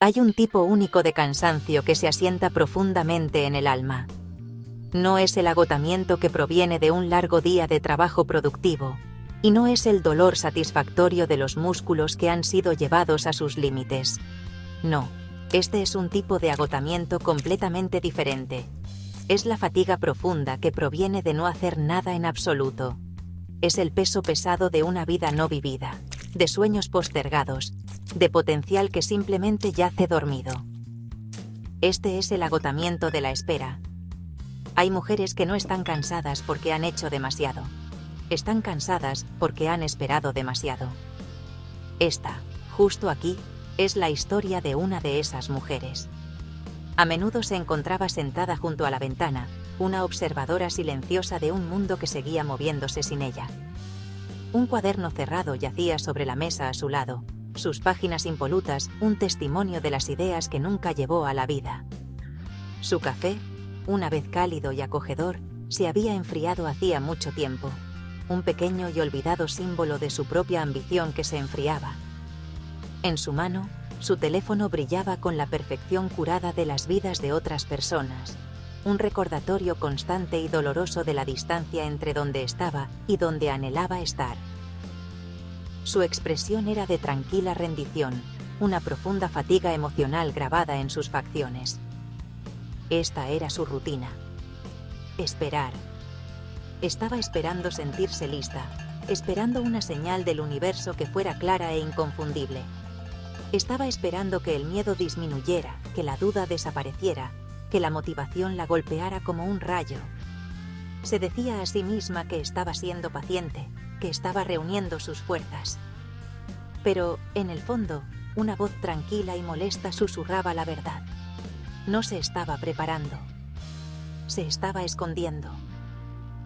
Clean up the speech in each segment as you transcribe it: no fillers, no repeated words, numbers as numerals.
Hay un tipo único de cansancio que se asienta profundamente en el alma. No es el agotamiento que proviene de un largo día de trabajo productivo, y no es el dolor satisfactorio de los músculos que han sido llevados a sus límites. No, este es un tipo de agotamiento completamente diferente. Es la fatiga profunda que proviene de no hacer nada en absoluto. Es el peso pesado de una vida no vivida, de sueños postergados, de potencial que simplemente yace dormido. Este es el agotamiento de la espera. Hay mujeres que no están cansadas porque han hecho demasiado. Están cansadas porque han esperado demasiado. Esta, justo aquí, es la historia de una de esas mujeres. A menudo se encontraba sentada junto a la ventana, una observadora silenciosa de un mundo que seguía moviéndose sin ella. Un cuaderno cerrado yacía sobre la mesa a su lado, sus páginas impolutas, un testimonio de las ideas que nunca llevó a la vida. Su café, una vez cálido y acogedor, se había enfriado hacía mucho tiempo, un pequeño y olvidado símbolo de su propia ambición que se enfriaba. En su mano, su teléfono brillaba con la perfección curada de las vidas de otras personas, un recordatorio constante y doloroso de la distancia entre donde estaba y donde anhelaba estar. Su expresión era de tranquila rendición, una profunda fatiga emocional grabada en sus facciones. Esta era su rutina. Esperar. Estaba esperando sentirse lista, esperando una señal del universo que fuera clara e inconfundible. Estaba esperando que el miedo disminuyera, que la duda desapareciera, que la motivación la golpeara como un rayo. Se decía a sí misma que estaba siendo paciente, que estaba reuniendo sus fuerzas. Pero, en el fondo, una voz tranquila y molesta susurraba la verdad. No se estaba preparando. Se estaba escondiendo.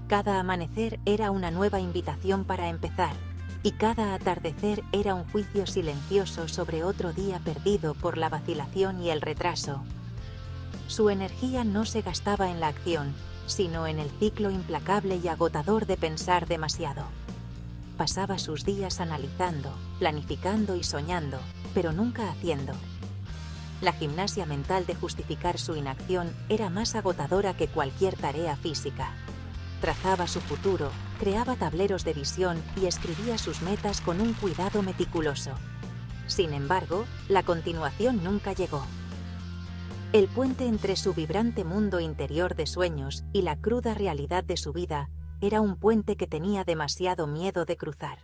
Cada amanecer era una nueva invitación para empezar, y cada atardecer era un juicio silencioso sobre otro día perdido por la vacilación y el retraso. Su energía no se gastaba en la acción, sino en el ciclo implacable y agotador de pensar demasiado. Pasaba sus días analizando, planificando y soñando, pero nunca haciendo. La gimnasia mental de justificar su inacción era más agotadora que cualquier tarea física. Trazaba su futuro, creaba tableros de visión y escribía sus metas con un cuidado meticuloso. Sin embargo, la continuación nunca llegó. El puente entre su vibrante mundo interior de sueños y la cruda realidad de su vida era un puente que tenía demasiado miedo de cruzar.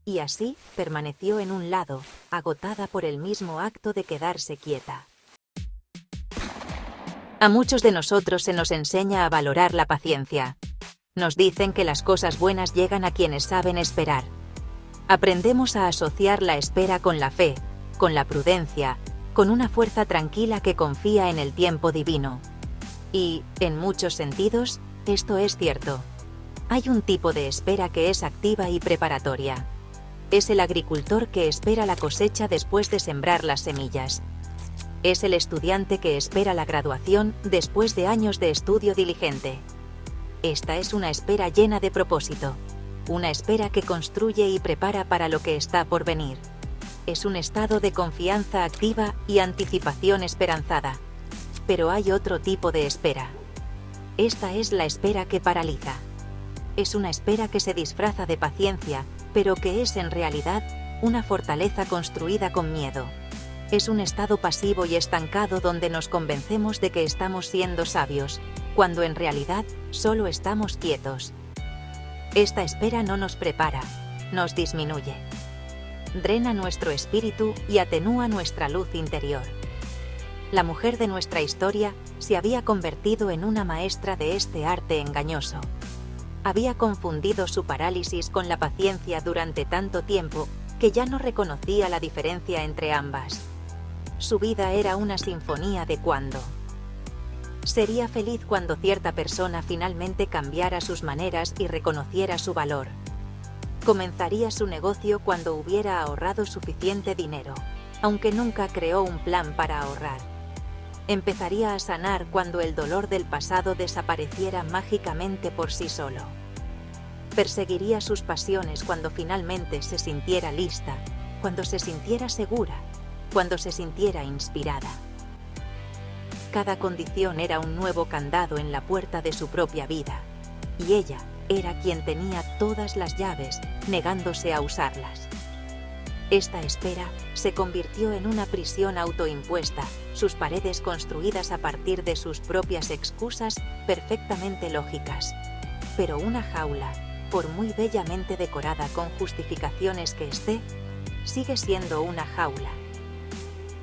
Y así permaneció en un lado, agotada por el mismo acto de quedarse quieta. A muchos de nosotros se nos enseña a valorar la paciencia. Nos dicen que las cosas buenas llegan a quienes saben esperar. Aprendemos a asociar la espera con la fe, con la prudencia, con una fuerza tranquila que confía en el tiempo divino. Y, en muchos sentidos, esto es cierto. Hay un tipo de espera que es activa y preparatoria. Es el agricultor que espera la cosecha después de sembrar las semillas. Es el estudiante que espera la graduación después de años de estudio diligente. Esta es una espera llena de propósito, una espera que construye y prepara para lo que está por venir. Es un estado de confianza activa y anticipación esperanzada. Pero hay otro tipo de espera. Esta es la espera que paraliza. Es una espera que se disfraza de paciencia, pero que es en realidad una fortaleza construida con miedo. Es un estado pasivo y estancado donde nos convencemos de que estamos siendo sabios, cuando en realidad solo estamos quietos. Esta espera no nos prepara, nos disminuye. Drena nuestro espíritu y atenúa nuestra luz interior. La mujer de nuestra historia se había convertido en una maestra de este arte engañoso. Había confundido su parálisis con la paciencia durante tanto tiempo que ya no reconocía la diferencia entre ambas. Su vida era una sinfonía de cuando. Sería feliz cuando cierta persona finalmente cambiara sus maneras y reconociera su valor. Comenzaría su negocio cuando hubiera ahorrado suficiente dinero, aunque nunca creó un plan para ahorrar. Empezaría a sanar cuando el dolor del pasado desapareciera mágicamente por sí solo. Perseguiría sus pasiones cuando finalmente se sintiera lista, cuando se sintiera segura, cuando se sintiera inspirada. Cada condición era un nuevo candado en la puerta de su propia vida, y ella era quien tenía todas las llaves, negándose a usarlas. Esta espera se convirtió en una prisión autoimpuesta, sus paredes construidas a partir de sus propias excusas perfectamente lógicas. Pero una jaula, por muy bellamente decorada con justificaciones que esté, sigue siendo una jaula.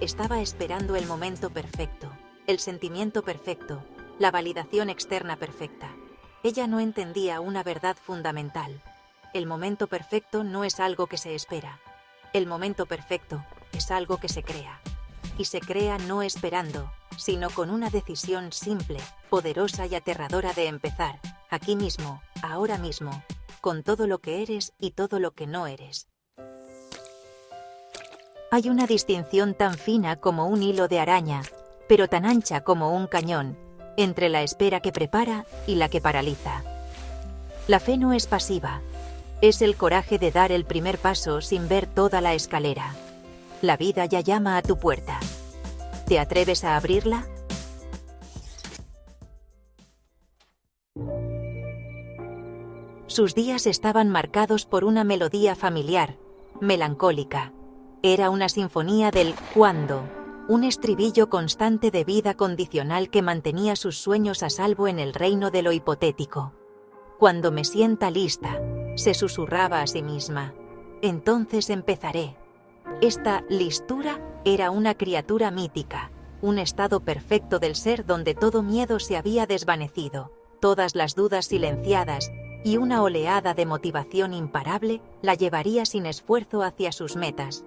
Estaba esperando el momento perfecto, el sentimiento perfecto, la validación externa perfecta. Ella no entendía una verdad fundamental. El momento perfecto no es algo que se espera. El momento perfecto es algo que se crea. Y se crea no esperando, sino con una decisión simple, poderosa y aterradora de empezar, aquí mismo, ahora mismo, con todo lo que eres y todo lo que no eres. Hay una distinción tan fina como un hilo de araña, pero tan ancha como un cañón, entre la espera que prepara y la que paraliza. La fe no es pasiva. Es el coraje de dar el primer paso sin ver toda la escalera. La vida ya llama a tu puerta. ¿Te atreves a abrirla? Sus días estaban marcados por una melodía familiar, melancólica. Era una sinfonía del cuándo, un estribillo constante de vida condicional que mantenía sus sueños a salvo en el reino de lo hipotético. Cuando me sienta lista, se susurraba a sí misma, entonces empezaré. Esta listura era una criatura mítica, un estado perfecto del ser donde todo miedo se había desvanecido, todas las dudas silenciadas, y una oleada de motivación imparable la llevaría sin esfuerzo hacia sus metas.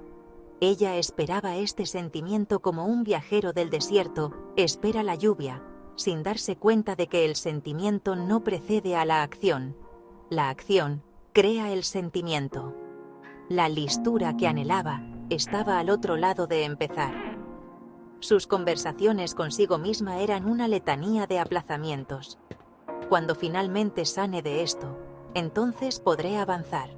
Ella esperaba este sentimiento como un viajero del desierto espera la lluvia, sin darse cuenta de que el sentimiento no precede a la acción. La acción crea el sentimiento. La listura que anhelaba estaba al otro lado de empezar. Sus conversaciones consigo misma eran una letanía de aplazamientos. Cuando finalmente sane de esto, entonces podré avanzar.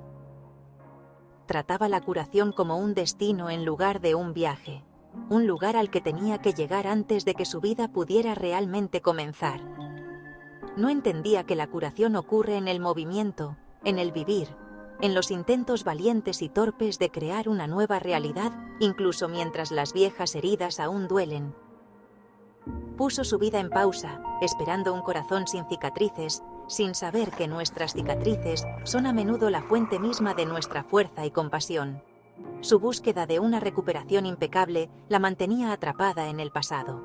Trataba la curación como un destino en lugar de un viaje, un lugar al que tenía que llegar antes de que su vida pudiera realmente comenzar. No entendía que la curación ocurre en el movimiento, en el vivir, en los intentos valientes y torpes de crear una nueva realidad, incluso mientras las viejas heridas aún duelen. Puso su vida en pausa, esperando un corazón sin cicatrices, sin saber que nuestras cicatrices son a menudo la fuente misma de nuestra fuerza y compasión. Su búsqueda de una recuperación impecable la mantenía atrapada en el pasado.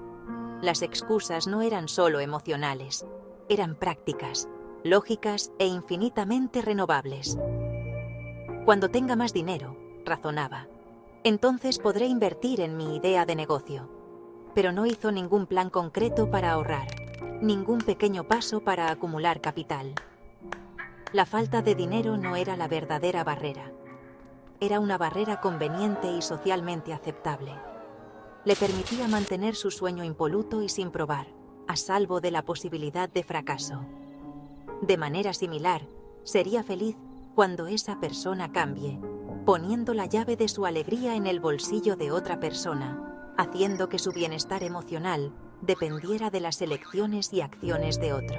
Las excusas no eran solo emocionales, eran prácticas, lógicas e infinitamente renovables. Cuando tenga más dinero, razonaba, entonces podré invertir en mi idea de negocio. Pero no hizo ningún plan concreto para ahorrar, ningún pequeño paso para acumular capital. La falta de dinero no era la verdadera barrera. Era una barrera conveniente y socialmente aceptable. Le permitía mantener su sueño impoluto y sin probar, a salvo de la posibilidad de fracaso. De manera similar, sería feliz cuando esa persona cambie, poniendo la llave de su alegría en el bolsillo de otra persona, haciendo que su bienestar emocional dependiera de las elecciones y acciones de otro.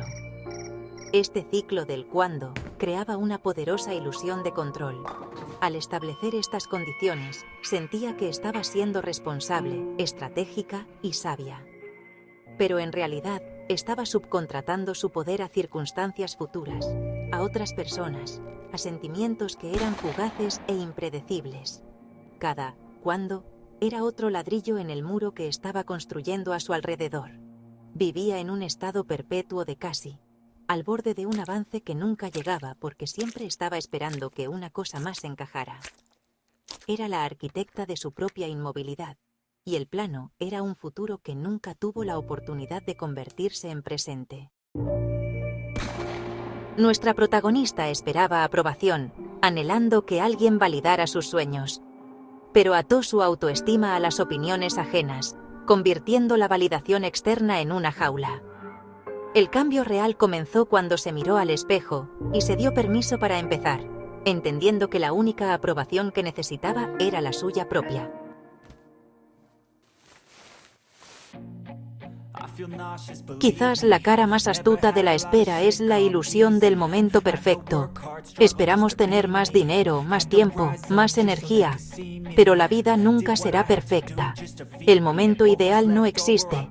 Este ciclo del cuándo creaba una poderosa ilusión de control. Al establecer estas condiciones, sentía que estaba siendo responsable, estratégica y sabia. Pero en realidad, estaba subcontratando su poder a circunstancias futuras, a otras personas, a sentimientos que eran fugaces e impredecibles. Cada cuándo era otro ladrillo en el muro que estaba construyendo a su alrededor. Vivía en un estado perpetuo de casi, al borde de un avance que nunca llegaba porque siempre estaba esperando que una cosa más encajara. Era la arquitecta de su propia inmovilidad, y el plano era un futuro que nunca tuvo la oportunidad de convertirse en presente. Nuestra protagonista esperaba aprobación, anhelando que alguien validara sus sueños. Pero ató su autoestima a las opiniones ajenas, convirtiendo la validación externa en una jaula. El cambio real comenzó cuando se miró al espejo y se dio permiso para empezar, entendiendo que la única aprobación que necesitaba era la suya propia. Quizás la cara más astuta de la espera es la ilusión del momento perfecto. Esperamos tener más dinero, más tiempo, más energía, pero la vida nunca será perfecta. El momento ideal no existe.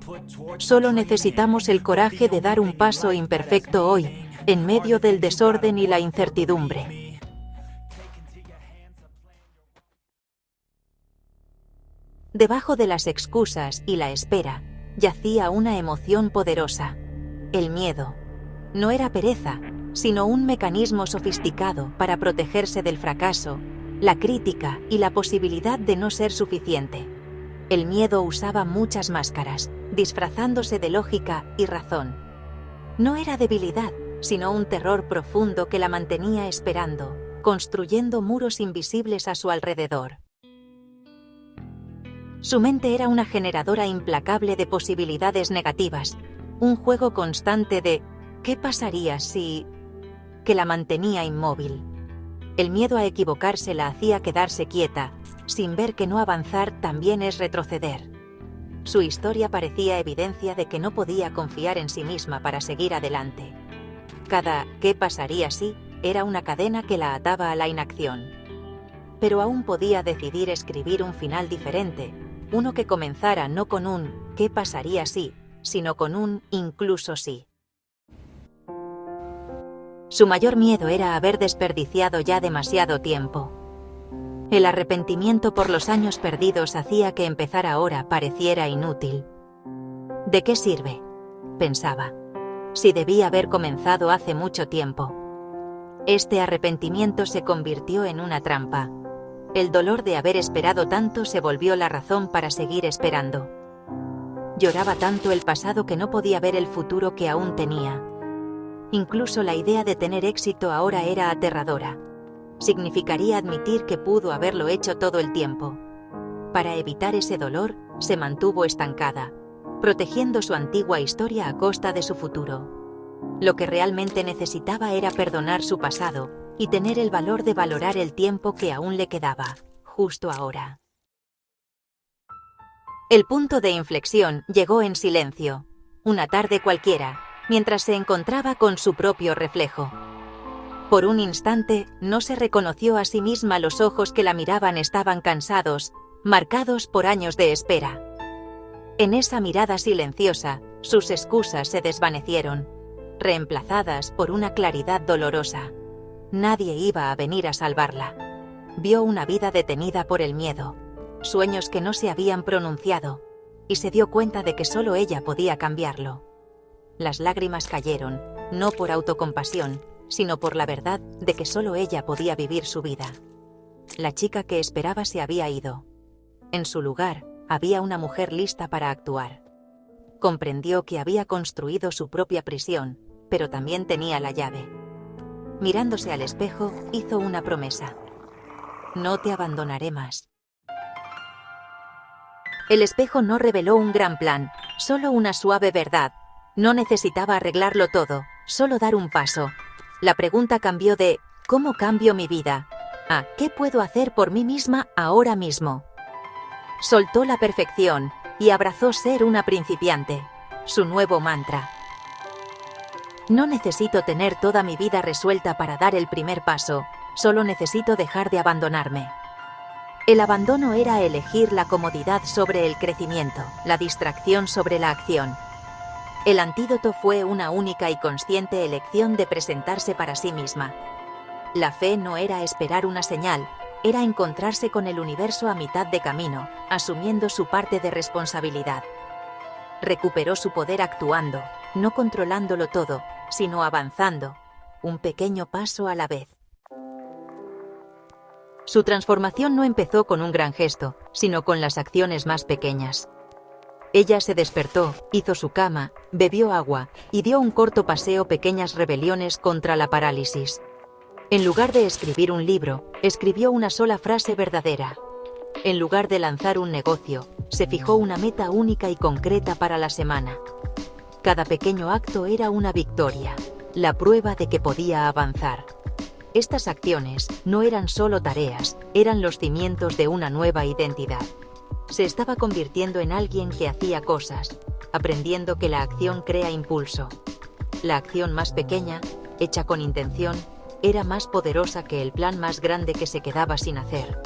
Solo necesitamos el coraje de dar un paso imperfecto hoy, en medio del desorden y la incertidumbre. Debajo de las excusas y la espera, yacía una emoción poderosa: el miedo. No era pereza, sino un mecanismo sofisticado para protegerse del fracaso, la crítica y la posibilidad de no ser suficiente. El miedo usaba muchas máscaras, disfrazándose de lógica y razón. No era debilidad, sino un terror profundo que la mantenía esperando, construyendo muros invisibles a su alrededor. Su mente era una generadora implacable de posibilidades negativas, un juego constante de ¿qué pasaría si...? que la mantenía inmóvil. El miedo a equivocarse la hacía quedarse quieta, sin ver que no avanzar también es retroceder. Su historia parecía evidencia de que no podía confiar en sí misma para seguir adelante. Cada ¿qué pasaría si...? era una cadena que la ataba a la inacción. Pero aún podía decidir escribir un final diferente, uno que comenzara no con un ¿qué pasaría si?, sino con un incluso sí. Su mayor miedo era haber desperdiciado ya demasiado tiempo. El arrepentimiento por los años perdidos hacía que empezar ahora pareciera inútil. ¿De qué sirve?, pensaba, si debí haber comenzado hace mucho tiempo. Este arrepentimiento se convirtió en una trampa. El dolor de haber esperado tanto se volvió la razón para seguir esperando. Lloraba tanto el pasado que no podía ver el futuro que aún tenía. Incluso la idea de tener éxito ahora era aterradora. Significaría admitir que pudo haberlo hecho todo el tiempo. Para evitar ese dolor, se mantuvo estancada, protegiendo su antigua historia a costa de su futuro. Lo que realmente necesitaba era perdonar su pasado y tener el valor de valorar el tiempo que aún le quedaba, justo ahora. El punto de inflexión llegó en silencio, una tarde cualquiera, mientras se encontraba con su propio reflejo. Por un instante, no se reconoció a sí misma. Los ojos que la miraban estaban cansados, marcados por años de espera. En esa mirada silenciosa, sus excusas se desvanecieron, reemplazadas por una claridad dolorosa. Nadie iba a venir a salvarla. Vio una vida detenida por el miedo, sueños que no se habían pronunciado, y se dio cuenta de que solo ella podía cambiarlo. Las lágrimas cayeron, no por autocompasión, sino por la verdad de que solo ella podía vivir su vida. La chica que esperaba se había ido. En su lugar, había una mujer lista para actuar. Comprendió que había construido su propia prisión, pero también tenía la llave. Mirándose al espejo, hizo una promesa: no te abandonaré más. El espejo no reveló un gran plan, solo una suave verdad. No necesitaba arreglarlo todo, solo dar un paso. La pregunta cambió de ¿cómo cambio mi vida?, a ¿qué puedo hacer por mí misma ahora mismo? Soltó la perfección y abrazó ser una principiante, su nuevo mantra. No necesito tener toda mi vida resuelta para dar el primer paso, solo necesito dejar de abandonarme. El abandono era elegir la comodidad sobre el crecimiento, la distracción sobre la acción. El antídoto fue una única y consciente elección de presentarse para sí misma. La fe no era esperar una señal, era encontrarse con el universo a mitad de camino, asumiendo su parte de responsabilidad. Recuperó su poder actuando, no controlándolo todo, sino avanzando, un pequeño paso a la vez. Su transformación no empezó con un gran gesto, sino con las acciones más pequeñas. Ella se despertó, hizo su cama, bebió agua y dio un corto paseo. Pequeñas rebeliones contra la parálisis. En lugar de escribir un libro, escribió una sola frase verdadera. En lugar de lanzar un negocio, se fijó una meta única y concreta para la semana. Cada pequeño acto era una victoria, la prueba de que podía avanzar. Estas acciones no eran solo tareas, eran los cimientos de una nueva identidad. Se estaba convirtiendo en alguien que hacía cosas, aprendiendo que la acción crea impulso. La acción más pequeña, hecha con intención, era más poderosa que el plan más grande que se quedaba sin hacer.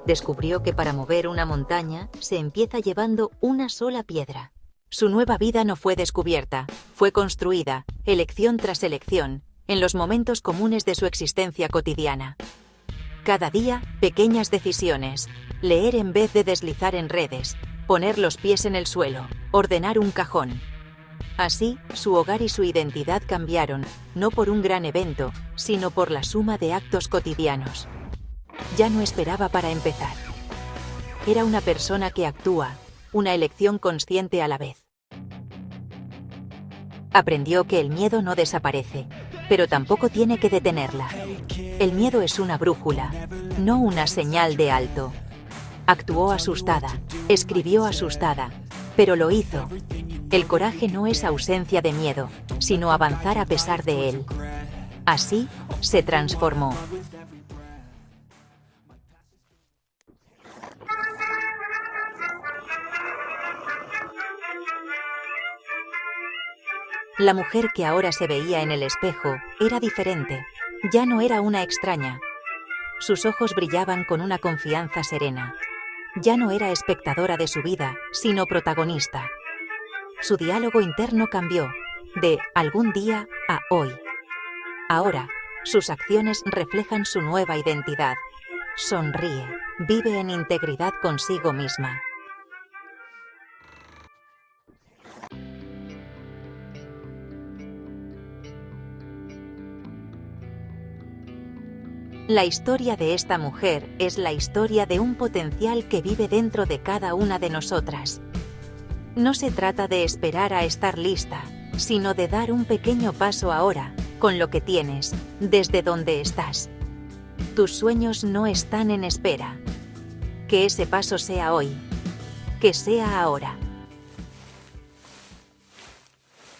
Descubrió que para mover una montaña se empieza llevando una sola piedra. Su nueva vida no fue descubierta, fue construida, elección tras elección, en los momentos comunes de su existencia cotidiana. Cada día, pequeñas decisiones: leer en vez de deslizar en redes, poner los pies en el suelo, ordenar un cajón. Así, su hogar y su identidad cambiaron, no por un gran evento, sino por la suma de actos cotidianos. Ya no esperaba para empezar. Era una persona que actúa, una elección consciente a la vez. Aprendió que el miedo no desaparece, pero tampoco tiene que detenerla. El miedo es una brújula, no una señal de alto. Actuó asustada, escribió asustada, pero lo hizo. El coraje no es ausencia de miedo, sino avanzar a pesar de él. Así, se transformó. La mujer que ahora se veía en el espejo era diferente, ya no era una extraña. Sus ojos brillaban con una confianza serena. Ya no era espectadora de su vida, sino protagonista. Su diálogo interno cambió, de algún día a hoy. Ahora, sus acciones reflejan su nueva identidad. Sonríe, vive en integridad consigo misma. La historia de esta mujer es la historia de un potencial que vive dentro de cada una de nosotras. No se trata de esperar a estar lista, sino de dar un pequeño paso ahora, con lo que tienes, desde donde estás. Tus sueños no están en espera. Que ese paso sea hoy. Que sea ahora.